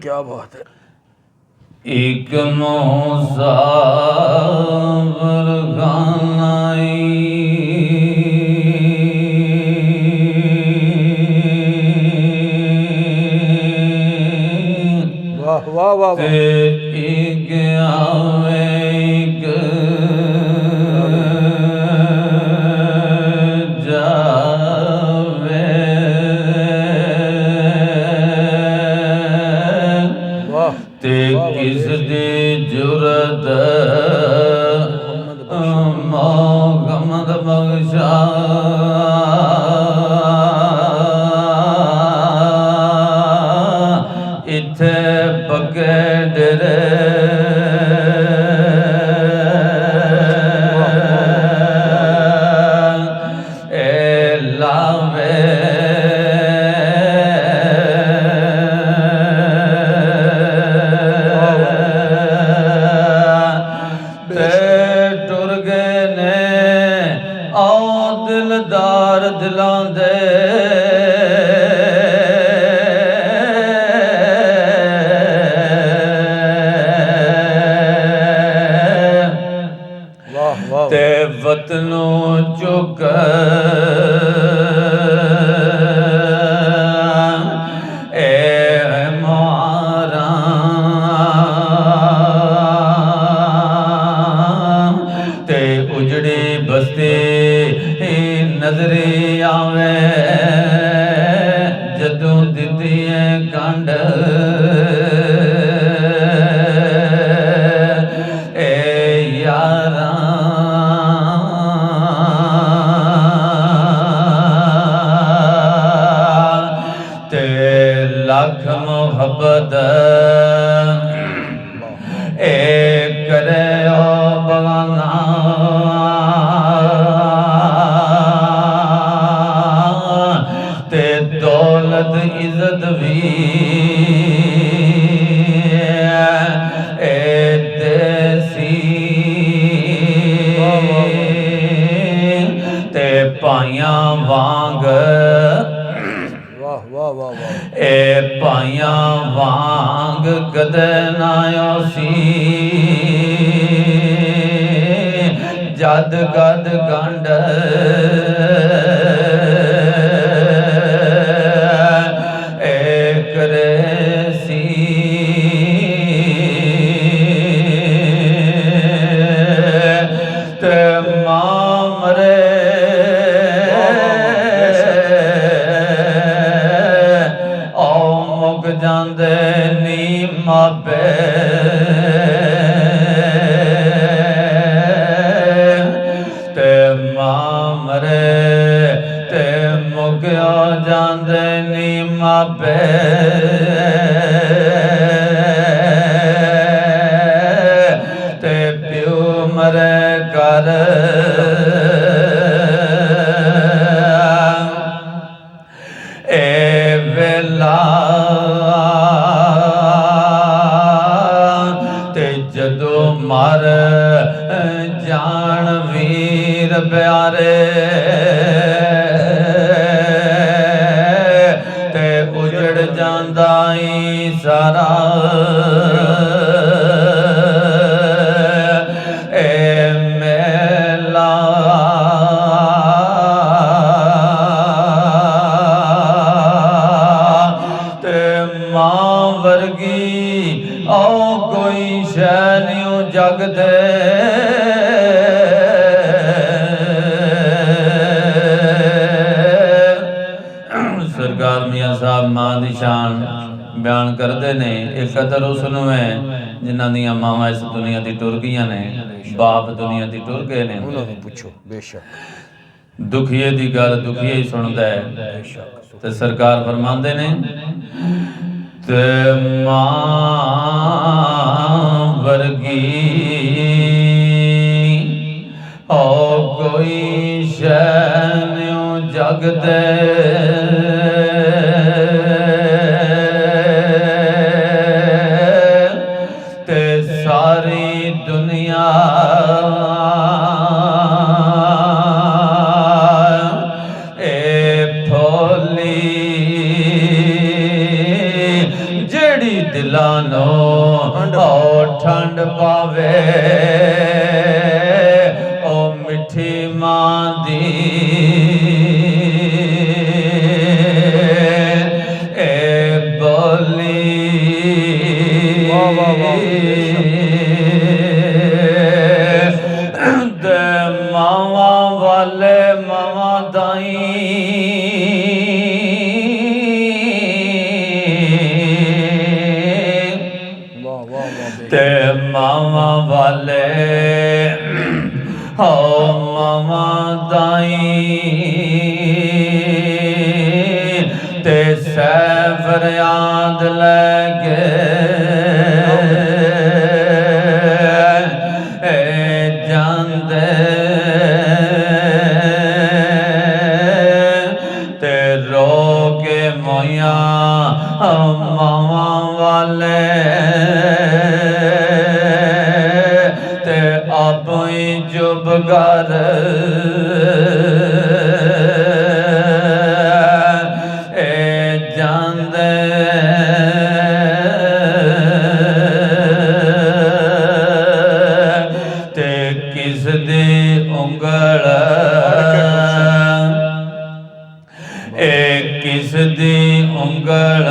क्या बात है। एक मोसावर गानाई वाह वाह वाह वाह। एक आवे एक जावे वाह ते किस दी जुरत मोहम्मद बख्शा इथे पके डरे ए लावे टुर गए ने आओ दिलदार दिलां दे वाह वाह। ते वतनों चुक ए मारा ते उजड़ी बस्ती नजरी आवे जदों दिती है कंड ए यारा ते लख मोहब्बत ए करे ओ बगाना ते दौलत इज्जत भी ए देसी ते पाइयां वांग वाह वाह वाह वाह। ए पाइयां वांग गदे नायो सी जद गद गंड ए करे सी ते मामरे मुक जांदे नी मापे ते मामरे ते मुक जांदे नी मापे ते प्यो मरे कर ए वेला ते जदों मर जान वीर प्यारे ते उजड़ जांदा ई सारा ए मेला ते मां वर्गी ओ कोई शै न्यू जग दे सरकार मियां साहब मां दी शान बयान करते ने एक कदर उस नूं है जिन्हां दियां मावां इस दुनिया दी टुर गईयां ने बाप दुनिया दी टुर गए ने उन्होंने पूछो बेशक। दुखिए दी गल दुखिए ही सुनदा है ते सरकार फरमांदे ने ते मां वर्गी ओ कोई शै न्यू जग दे ते सारी दुनिया ਪਾਵੇ ਉਹ ਮਿੱਠੀ ਮਾਂ ਦੀ ਇਹ ਬੋਲੀ ਵਾਹ ਵਾਹ ਵਾਹ ਦੇ ਮਾਵਾਂ ਵਾਲੇ ਮਾਵਾਂ ਦਾਈ ਤੇ ਮਾਵਾਂ ਵਾਲੇ ਹੋ ਮਾਵਾਂ ਦਾਈ ਤੇ ਸਹਿ ਫਰਿਆਦ ਲੈ ਕੇ ਜਾਂਦੇ ਤੇ ਰੋ ਕੇ ਮੋਇਆ ਮਾਵਾਂ ਵਾਲੇ ਤੇ ਆਪੇ ਚੁੱਪ ਕਰ ਜਾਂਦੇ ਤੇ ਕਿਸ ਦੀ ਉਂਗਲ ਕਿਸ ਦੀ ਉਂਗਲ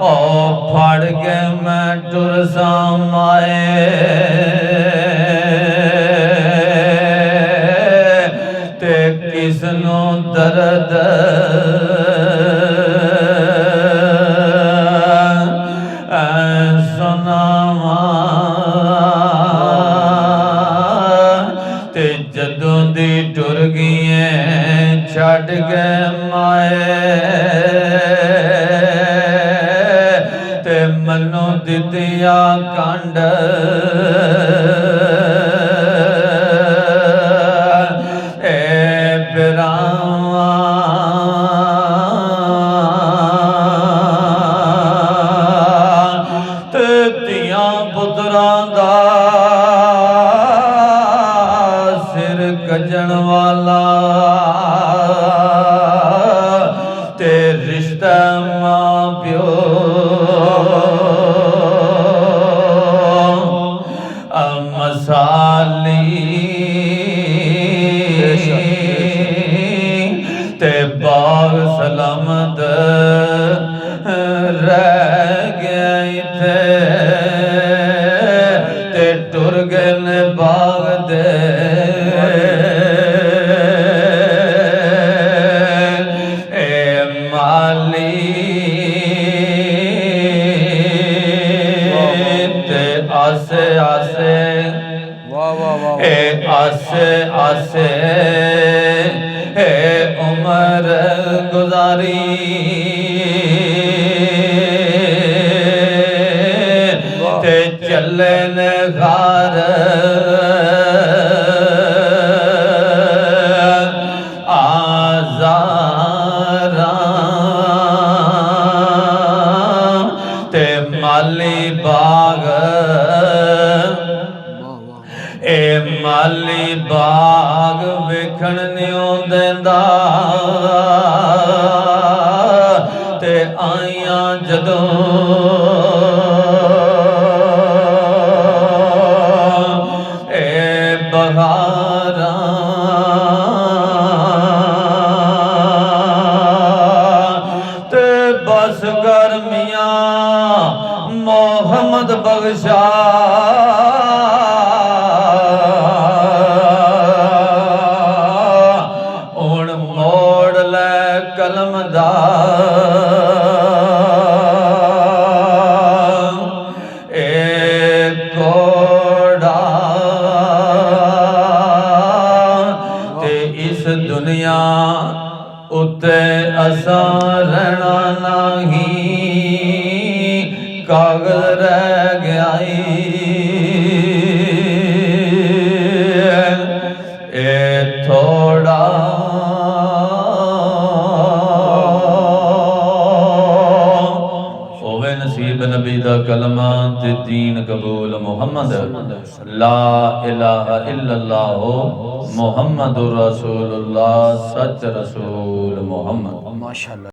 ਉਹ ਫੜ ਕੇ ਮੈਂ ਟੁਰ ਸਾਮਾਏ ਤੇ ਕਿਸ ਨੂੰ ਦਰਦ ਸੁਨਾਵਾਂ ਤੇ ਜਦੋਂ ਦੀ ਟੁਰ ਗਈ ਛੱਡ ਕੇ ਮਾਏ ਤੇ ਮਨੋਂ ਦਿੱਤਿਆ ਕੰਡ ਤੇ ਧੀਆਂ ਪੁੱਤਰਾਂ ਦਾ ਸਿਰ ਕੱਜਣ ਵਾਲਾ ਤੇ ਰਿਸ਼ਤਾ ਮਾਂ ਪਿਓ ਮਸਾਲੀ ਤੇ ਬਾਗ ਸਲਾਮਤ ਰਹਿ ਗਿਆ ਇੱਥੇ ਤੇ ਟੁਰ ਗਏ ਨੇ ਬਾਗ ਦੇ ਮਾਲੀ ਤੇ ਆਸੇ ਆਸੇ ਵਾਹ ਵਾਹ ਵਾਹ ਆਸੇ ਆਸੇ ਉਮਰ ਗੁਜ਼ਾਰੀ ਤੇ ਚੱਲੇ ਨੇ ਘਰ ਤੇ ਮਾਲੀ ਬਾਗ ਮਾਲੀ ਬਾਗ ਵੇਖਣ ਨਿਉ ਦਿੰਦਾ ਤੇ ਆਈਆਂ ਜਦੋਂ ਬਹਾਰਾਂ ਤੇ ਬਸ ਗਰਮੀਆਂ ਮੁਹੰਮਦ ਬਖਸ਼ਾ ਹੁਣ ਮੋੜ ਲੈ ਕਲਮ ਦਾ ਕੋੜਾ ਤੇ ਇਸ ਦੁਨੀਆ ਉੱਤੇ ਅਸਾਂ ਰਹਿਣਾ ਨਹੀਂ ਕਾਗਜ਼ ਰਹਿ ਗਿਆ ਇਹ ਥੋੜਾ ਹੋਵੇ ਨਸੀਬ ਨਬੀ ਦਾ ਕਲਮਾ ਤੇ ਦੀਨ ਕਬੂਲ ਮੁਹੰਮਦ ਲਾ ਇਲਾਹਾ ਇल्लल्लाह ਮੁਹੰਮਦੁਰ ਰਸੂਲੁल्लाह ਸੱਚ ਰਸੂਲ ਮੁਹੰਮਦ ਮਾਸ਼ਾਅੱਲਾ।